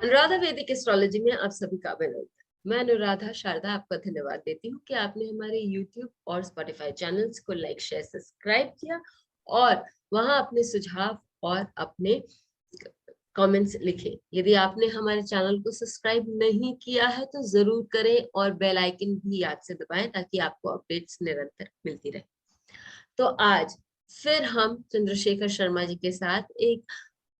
अनुराधा वैदिक एस्ट्रोलॉजी में आप सभी का अभिनंदन। मैं अनुराधा शारदा आपका धन्यवाद देती हूँ कि आपने हमारे YouTube और Spotify चैनल्स को लाइक शेयर सब्सक्राइब किया और वहां अपने सुझाव और अपने कमेंट्स लिखे। यदि आपने हमारे चैनल को सब्सक्राइब नहीं किया है तो जरूर करें और बेल आइकन भी याद से दबाएं ताकि आपको अपडेट्स निरंतर मिलती रहे। तो आज फिर हम चंद्रशेखर शर्मा जी के साथ एक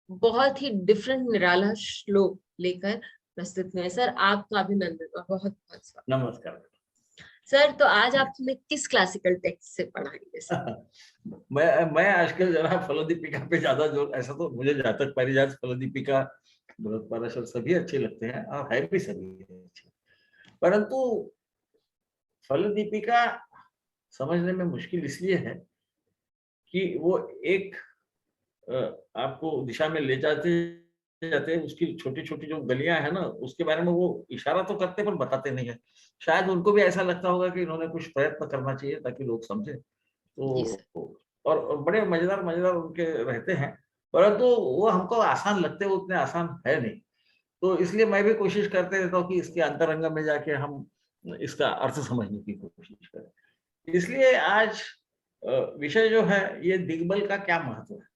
बहुत ही डिफरेंट निराला श्लोक लेकर प्रस्तुत हुए। सर आपका अभिनंदन और बहुत बहुत स्वागत। नमस्कार। सर तो आज आप हमें किस क्लासिकल टेक्स्ट से पढ़ाएंगे सर? मैं आजकल जरा फलदीपिका पे ज्यादा जोर, ऐसा तो मुझे जातक पारिजात, फलदीपिका, बृहत्पराशर सभी अच्छे लगते हैं और है भी सभी अच्छे, परंतु फलदीपिका समझने में मुश्किल इसलिए है कि वो एक आपको दिशा में ले जाते जाते उसकी छोटी छोटी जो गलियां है ना, उसके बारे में वो इशारा तो करते पर बताते नहीं है। शायद उनको भी ऐसा लगता होगा कि इन्होंने कुछ प्रयत्न करना चाहिए ताकि लोग समझे। जी सर। तो और बड़े मजेदार मजेदार उनके रहते हैं, परंतु वो हमको आसान लगते हैं, उतने आसान है नहीं। तो इसलिए मैं भी कोशिश करते रहता हूँ कि इसके अंतरंग में जाके हम इसका अर्थ समझने की कोशिश करें। इसलिए आज विषय जो है ये दिग्बल का क्या महत्व है,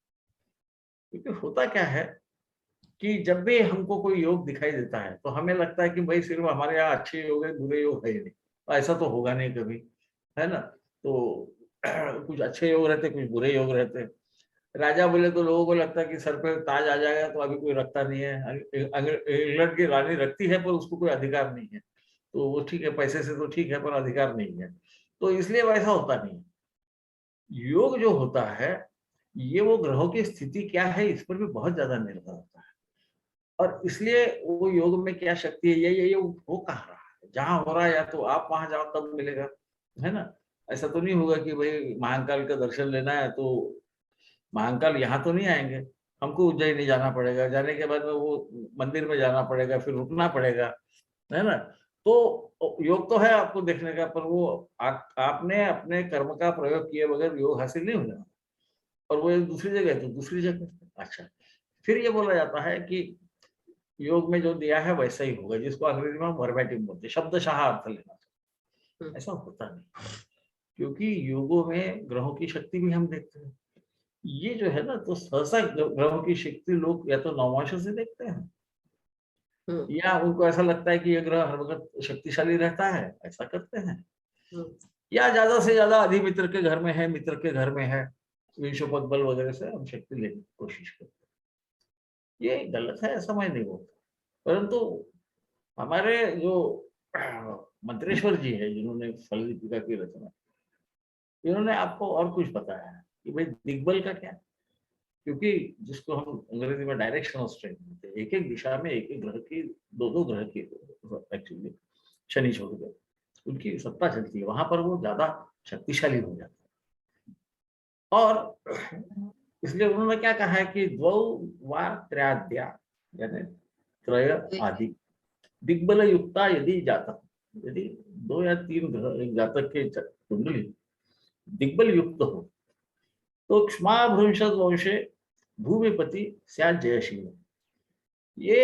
क्योंकि होता क्या है कि जब भी हमको कोई योग दिखाई देता है तो हमें लगता है कि भाई सिर्फ हमारे यहाँ अच्छे योग है, बुरे योग है ही नहीं। ऐसा तो होगा नहीं कभी, है ना? तो कुछ अच्छे योग रहते, कुछ बुरे योग रहते। राजा बोले तो लोगों को लगता है कि सर पे ताज आ जाएगा, तो अभी कोई रखता नहीं है। इंग्लैंड की रानी रखती है पर उसको कोई अधिकार नहीं है, तो वो ठीक है, पैसे से तो ठीक है पर अधिकार नहीं है। तो इसलिए वैसा होता नहीं है। योग जो होता है ये वो ग्रहों की स्थिति क्या है इस पर भी बहुत ज्यादा निर्भर होता है। और इसलिए वो योग में क्या शक्ति है, ये हो कहाँ रहा है, जहां हो रहा है या तो आप वहां जाओ तब मिलेगा, है ना? ऐसा तो नहीं होगा कि भाई महाकाल का दर्शन लेना है तो महाकाल यहाँ तो नहीं आएंगे, हमको उज्जैन जाना पड़ेगा, जाने के बाद में वो मंदिर में जाना पड़ेगा, फिर रुकना पड़ेगा, है ना? तो योग तो है आपको देखने का, पर वो आपने अपने कर्म का प्रयोग किए बगैर योग हासिल नहीं होगा। और वो एक दूसरी जगह है तो दूसरी जगह। अच्छा, फिर ये बोला जाता है कि योग में जो दिया है वैसा ही होगा, जिसको अंग्रेजी में वर्बैटिम बोलते हैं, शब्दशः अर्थ लेना। ऐसा होता नहीं, क्योंकि योगों में ग्रहों की शक्ति भी हम देखते हैं। ये जो है ना, तो सहसा ग्रहों की शक्ति लोग या तो नवमांशों से देखते हैं, या उनको ऐसा लगता है कि ये ग्रह हर वक्त शक्तिशाली रहता है, ऐसा करते हैं। या ज्यादा से ज्यादा अधिमित्र के घर में है, मित्र के घर में है, विंशोपत बल वगैरह से हम शक्ति लेने की कोशिश करते हैं। ये गलत है, ऐसा मैं नहीं बोलता, परंतु हमारे जो मंत्रेश्वर जी है जिन्होंने फलदीपिका की रचना, इन्होंने आपको और कुछ बताया है कि भाई दिग्बल का क्या, क्योंकि जिसको हम अंग्रेजी में डायरेक्शन ऑफ स्ट्रेंथ बोलते हैं, एक एक दिशा में एक एक ग्रह की, दो दो ग्रह की, एक्चुअली शनि छोड़ के उनकी सत्ता चलती है, वहां पर वो ज्यादा शक्तिशाली हो जाता है। और इसलिए उन्होंने क्या कहा है कि द्वौ वा त्रयाद्या, यानी त्रय आदि दिग्बल युक्ता यदि जातक, यदि 2 या 3 ग्रह एक जातक के कुंडली दिग्बल युक्त हो तो क्ष्माभ्रंशद वंशे भूमिपति स्यात् जयशील। ये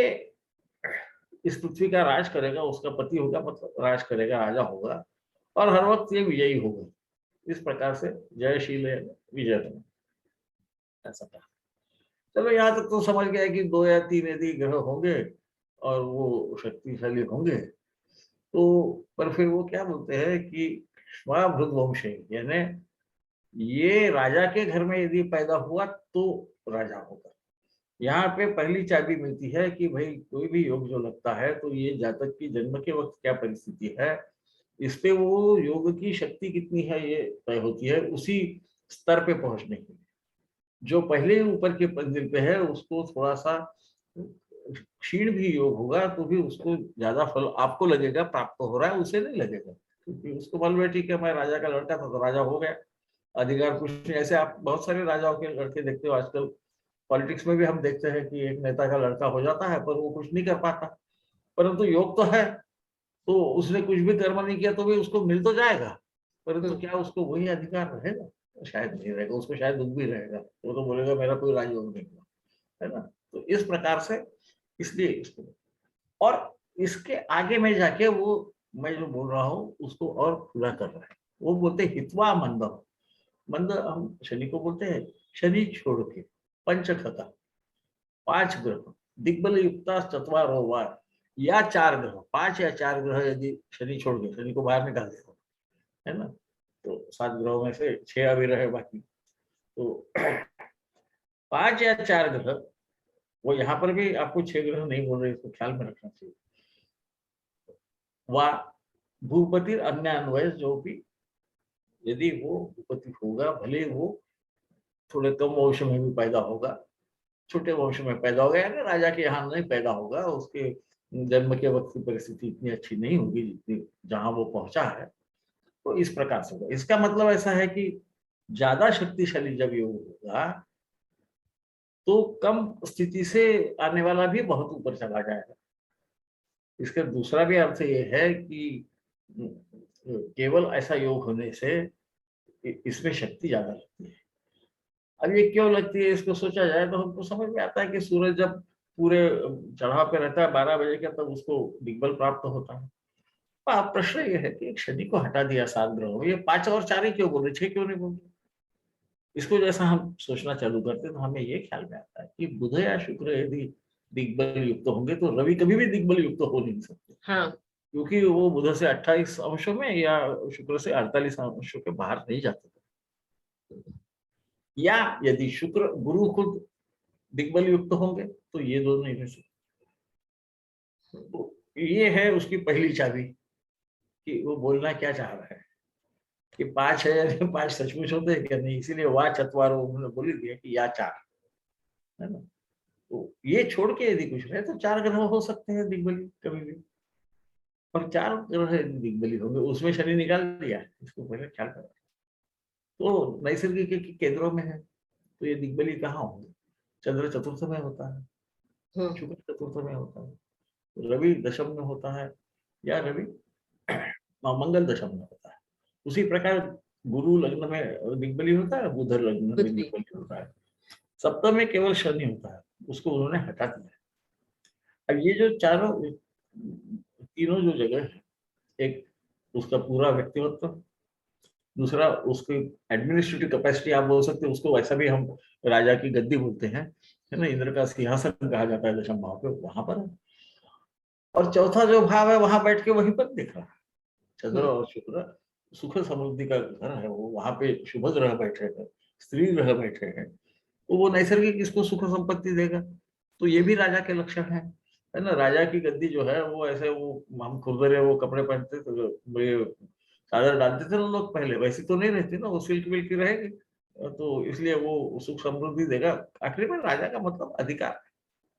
इस पृथ्वी का राज करेगा, उसका पति होगा, मतलब राज करेगा, राजा होगा, और हर वक्त ये विजयी होगा। इस प्रकार से जयशील है, विजय बने, ऐसा कहा। चलो यहाँ तक तो समझ गया कि 2 या 3 यदि ग्रह होंगे और वो शक्तिशाली होंगे, तो पर फिर वो क्या बोलते हैं कि श्वाभृत वंश, यानी ये राजा के घर में यदि पैदा हुआ तो राजा होगा। यहाँ पे पहली चाबी मिलती है कि भाई कोई भी योग जो लगता है तो ये जातक की जन्म के वक्त क्या परिस्थिति है, इस पे वो योग की शक्ति कितनी है ये तय होती है, उसी स्तर पे पहुंचने की। जो पहले ऊपर के मंजिल पे है उसको थोड़ा सा क्षीण भी योग होगा तो भी उसको ज्यादा फल आपको लगेगा प्राप्त हो रहा है, उसे नहीं लगेगा, क्योंकि उसको मालूम है ठीक है मैं राजा का लड़का था तो राजा हो गया, अधिकार कुछ नहीं। ऐसे आप बहुत सारे राजाओं के लड़के देखते हो आजकल, पॉलिटिक्स में भी हम देखते हैं कि एक नेता का लड़का हो जाता है पर वो कुछ नहीं कर पाता, परंतु योग तो है, तो उसने कुछ भी कर्म नहीं किया तो भी उसको मिल तो जाएगा, परंतु क्या उसको वही अधिकार रहेगा? शायद नहीं रहेगा, उसको शायद दुख भी रहेगा, वो तो बोलेगा मेरा कोई राजयोग नहीं हुआ, है ना? तो इस प्रकार से, इसलिए इसको और इसके आगे में जाके वो मैं जो बोल रहा हूँ उसको और पूरा कर रहा है। वो बोलते हित्वा मंदम, मंद हम शनि को बोलते हैं। शनि छोड़ के पंचखता, 5 ग्रह, दिग्बल युक्ता चत्वारो वार, या 4 ग्रह, 5 या 4 ग्रह यदि शनि छोड़ के, शनि को बाहर निकाल दे है ना, तो 7 ग्रहों में से 6 अभी रहे बाकी, तो 5 या 4 ग्रह, वो यहाँ पर भी आपको 6 ग्रह नहीं बोल रहे, इसको ख्याल में रखना चाहिए। वा भूपति अन्य अन्वय जो भी, यदि वो भूपति होगा, भले वो थोड़े कम वंश में भी पैदा होगा, छोटे वंश में पैदा होगा, यानी राजा के यहाँ नहीं पैदा होगा, उसके जन्म के वक्त की परिस्थिति इतनी अच्छी नहीं होगी जितनी जहां वो पहुंचा है, तो इस प्रकार से होगा। इसका मतलब ऐसा है कि ज्यादा शक्तिशाली जब योग होगा तो कम स्थिति से आने वाला भी बहुत ऊपर चला जाएगा। इसका दूसरा भी अर्थ ये है कि केवल ऐसा योग होने से इसमें शक्ति ज्यादा लगती है। अब ये क्यों लगती है, इसको सोचा जाए तो हमको समझ में आता है कि सूरज जब पूरे चढ़ाव पे रहता है 12 बजे का, तब उसको दिग्बल प्राप्त होता है। अब प्रश्न ये है कि शनि को हटा दिया 7 ग्रहों, ये 5 और 4 ही क्यों बोल रहे, 6 क्यों नहीं बोल रहे? इसको जैसा हम सोचना चालू करते तो हमें ये ख्याल में आता है कि बुध या शुक्र यदि दिग्बल युक्त होंगे तो रवि कभी भी दिग्बल युक्त हो नहीं सकते। हाँ, क्योंकि वो बुध से 28 अंशों में या शुक्र से 48 अंशों के बाहर नहीं जाते थे। या यदि शुक्र गुरु खुद दिग्बल युक्त होंगे तो ये दोनों नहीं रह सकते। तो ये है उसकी पहली चाबी कि वो बोलना क्या चाह रहा है, कि 5 है या 5 सचमुच होते हैं क्या नहीं, इसीलिए वाह चतवारो उन्होंने बोल दिया कि या 4, है ना। तो ये छोड़ के यदि कुछ रहे तो 4 ग्रह हो सकते हैं दिग्बली कभी भी, और 4 ग्रह यदि दिग्बली होंगे उसमें शनि निकाल दिया, इसको पहले ख्याल करें। तो नैसर्गिक के केंद्रों में है, तो ये दिग्बली कहाँ होंगे? चंद्र चतुर्थ में होता है, शुक्र चतुर्थ में होता है, रवि दशम में होता है, या रवि मंगल दशम में होता है। उसी प्रकार गुरु लग्न में दिग्बली होता है, बुध लग्न में दिग्बली होता है, सप्तम में केवल शनि होता है, उसको उन्होंने हटा दिया। अब ये जो चारों तीनों जो जगह है, एक उसका पूरा व्यक्तित्व, दूसरा उसकी एडमिनिस्ट्रेटिव कैपेसिटी आप बोल सकते हैं, उसको वैसा भी हम राजा की गद्दी बोलते हैं, है ना, इंद्र का सिंहासन कहा जाता है दशम भाव पे, वहां पर है। और चौथा जो भाव है वहां बैठ के वहीं पर दिख रहा है, चंद्र और शुक्र सुख समृद्धि का घर है, वो वहां पे शुभ ग्रह बैठे हैं, स्त्री ग्रह बैठे हैं, तो वो नैसर्गिक इसको सुख संपत्ति देगा। तो ये भी राजा के लक्षण है ना। राजा की गद्दी जो है वो ऐसे, वो हम खुरदरे वो कपड़े पहनते तो ये चादर डालते थे ना लोग पहले, वैसी तो नहीं रहती ना, वो सिल्क विल्क की रहेगी, तो इसलिए वो सुख समृद्धि देगा। आखिर में राजा का मतलब अधिकार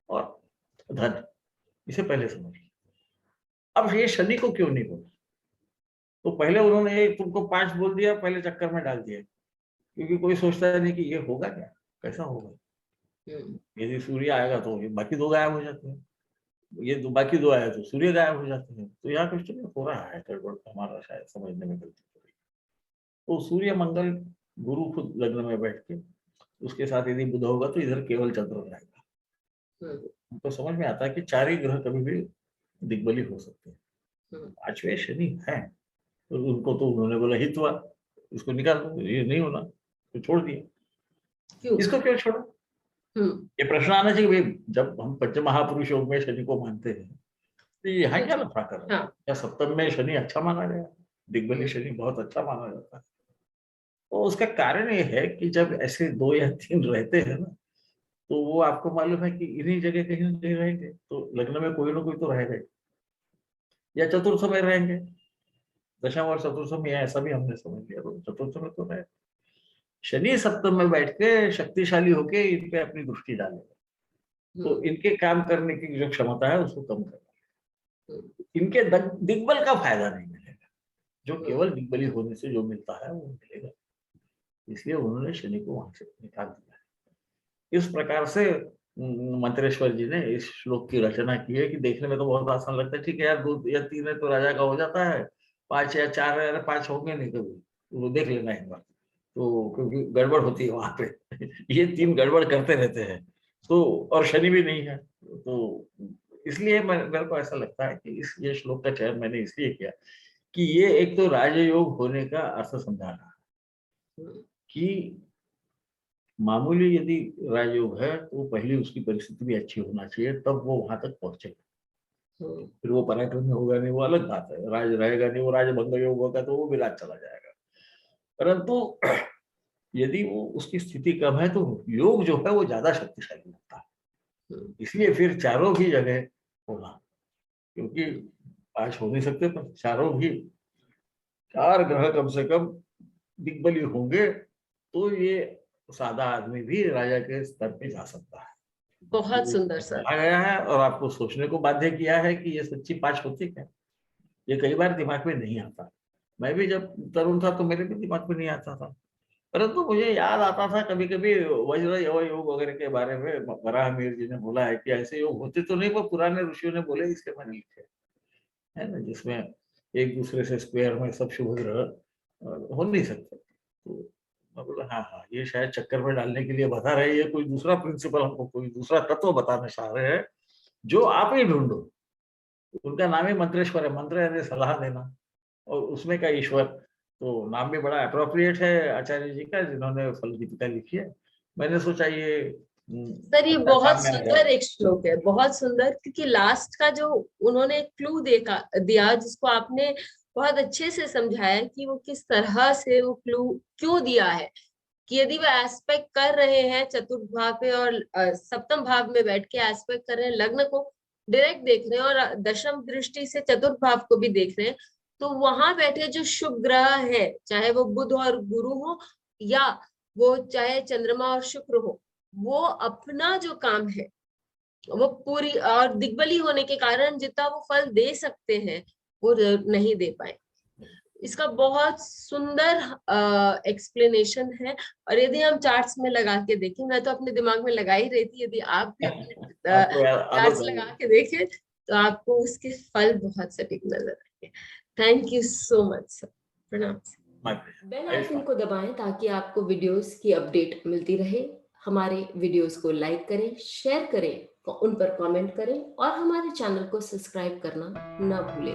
और धन, इसे पहले समझिए। अब ये शनि को क्यों नहीं बोला, तो पहले उन्होंने एक तुमको 5 बोल दिया, पहले चक्कर में डाल दिया, क्योंकि कोई सोचता नहीं कि ये होगा क्या, कैसा होगा। यदि सूर्य आएगा तो ये बाकी 2 गायब हो जाते हैं, ये बाकी 2 आए तो सूर्य गायब हो जाते हैं, तो यहाँ कुछ तो हो रहा है गड़बड़, हमारा शायद समझने में गलती हो रही है। तो सूर्य मंगल गुरु खुद लग्न में बैठ के, उसके साथ यदि बुध होगा तो इधर केवल चंद्र रहेगा। तो समझ में आता है कि 4 ही ग्रह कभी भी दिग्बली हो सकते हैं। 5वें शनि है, तो उनको तो उन्होंने बोला हितवा, इसको निकाल दो, ये नहीं होना, तो छोड़ दिया। इसको क्यों छोड़ा, ये प्रश्न आना चाहिए भाई। जब हम पंच महापुरुष योग में शनि को मानते हैं तो यहाँ क्या लफड़ा कर रहे हैं? क्या सप्तम में शनि अच्छा माना गया? दिग्बली शनि बहुत अच्छा माना जाता है। तो उसका कारण ये है कि जब ऐसे 2 या 3 रहते हैं ना, तो वो आपको मालूम है कि इन्हीं जगह कहीं ना कहीं रहेंगे, तो लग्न में कोई ना कोई तो रहेगा, या चतुर्थ में रहेंगे, दशम और चतुर्थ में, ऐसा भी हमने समझ लिया, तो चतुर्थ में तो रहे। शनि सप्तम में बैठ के शक्तिशाली होके इन पे अपनी दृष्टि डालेगा, तो इनके काम करने की जो क्षमता है उसको कम करेगा, इनके दिग्बल का फायदा नहीं मिलेगा, जो केवल दिग्बली होने से जो मिलता है वो मिलेगा। इसलिए उन्होंने शनि को वहां से निकाल दिया है। इस प्रकार से मंत्रेश्वर जी ने इस श्लोक की रचना की है, कि देखने में तो बहुत आसान लगता है, ठीक है यार 2 या 3 है तो राजा का हो जाता है, 5 या 4 है, 5 होंगे नहीं कभी, वो देख लेना एक बार, तो क्योंकि गड़बड़ होती है वहां पे ये 3 गड़बड़ करते रहते हैं, तो और शनि भी नहीं है, तो इसलिए मेरे को ऐसा लगता है कि ये श्लोक का चयन मैंने इसलिए किया कि ये एक तो राजयोग होने का अर्थ समझा रहा है कि मामूली यदि राजयोग है तो पहले उसकी परिस्थिति भी अच्छी होना चाहिए, तब वो वहां तक पहुंचेगा। फिर वो पराक्रम में होगा नहीं, वो अलग बात है। राज रहेगा नहीं, वो राजभंग योग होगा तो वो विराट चला जाएगा। परंतु यदि वो उसकी स्थिति कम है तो योग जो है वो ज्यादा शक्तिशाली लगता है। इसलिए फिर चारों भी जगह होना, क्योंकि 5 हो नहीं सकते, पर चारों भी 4 ग्रह कम से कम दिग्बली होंगे तो ये सादा आदमी भी राजा के स्तर पे जा सकता है। बहुत सुंदर सर। आ गया है और आपको सोचने को बाध्य किया है कि ये सच्ची 5 होती क्या। ये कई बार दिमाग में नहीं आता। मैं भी जब तरुण था तो मेरे भी दिमाग में नहीं आता था, परंतु मुझे याद आता था कभी कभी वज्र यव योग वगैरह के बारे में। वराहमिहिर जी ने बोला है कि ऐसे योग होते तो नहीं, वो पुराने ऋषियों ने बोले, इसके मैंने लिखे है ना, जिसमें एक दूसरे से स्क्वायर में सब शुभ ग्रह हो नहीं सकते। तो मैं बोला हाँ हाँ, ये शायद चक्कर में डालने के लिए बता रहे हैं, ये कोई दूसरा प्रिंसिपल हमको कोई दूसरा तत्व बताना चाह रहे हैं जो आप ही ढूंढो। उनका नाम ही मंत्रेश्वर है, मंत्र यानी सलाह देना, और उसमें का ईश्वर। तो नाम भी बड़ा अप्रोप्रिएट है आचार्य जी का, जिन्होंने फल गीतिका लिखी है। मैंने सोचा ये सर ये अच्छा बहुत काम में आ सुंदर जाए। एक श्लोक है, बहुत सुंदर, क्योंकि लास्ट का जो उन्होंने क्लू दिया, जिसको आपने बहुत अच्छे से समझाया कि वो किस तरह से वो क्लू क्यों दिया है, कि यदि वो एस्पेक्ट कर रहे हैं चतुर्थ भाव पे और सप्तम भाव में बैठ के एस्पेक्ट कर रहे हैं, लग्न को डायरेक्ट देख रहे हैं और दशम दृष्टि से चतुर्थ भाव को भी देख रहे हैं, तो वहां बैठे जो शुभ ग्रह है, चाहे वो बुध और गुरु हो या वो चाहे चंद्रमा और शुक्र हो, वो अपना जो काम है वो पूरी, और दिग्बली होने के कारण जितना वो फल दे सकते हैं वो नहीं दे पाए। इसका बहुत सुंदर एक्सप्लेनेशन है। और यदि हम चार्ट्स में लगा के देखें, मैं तो अपने दिमाग में लगा ही रही थी, यदि आप भी अपने आपको चार्ट्स आदत लगा है। के देखें तो आपको उसके फल बहुत सटीक नजर आएंगे। Thank you so much sir. प्रणाम। बेल आइकन को दबाएं ताकि आपको वीडियोस की अपडेट मिलती रहे। हमारे वीडियोस को लाइक करें, शेयर करें, उन पर कमेंट करें और हमारे चैनल को सब्सक्राइब करना न भूलें।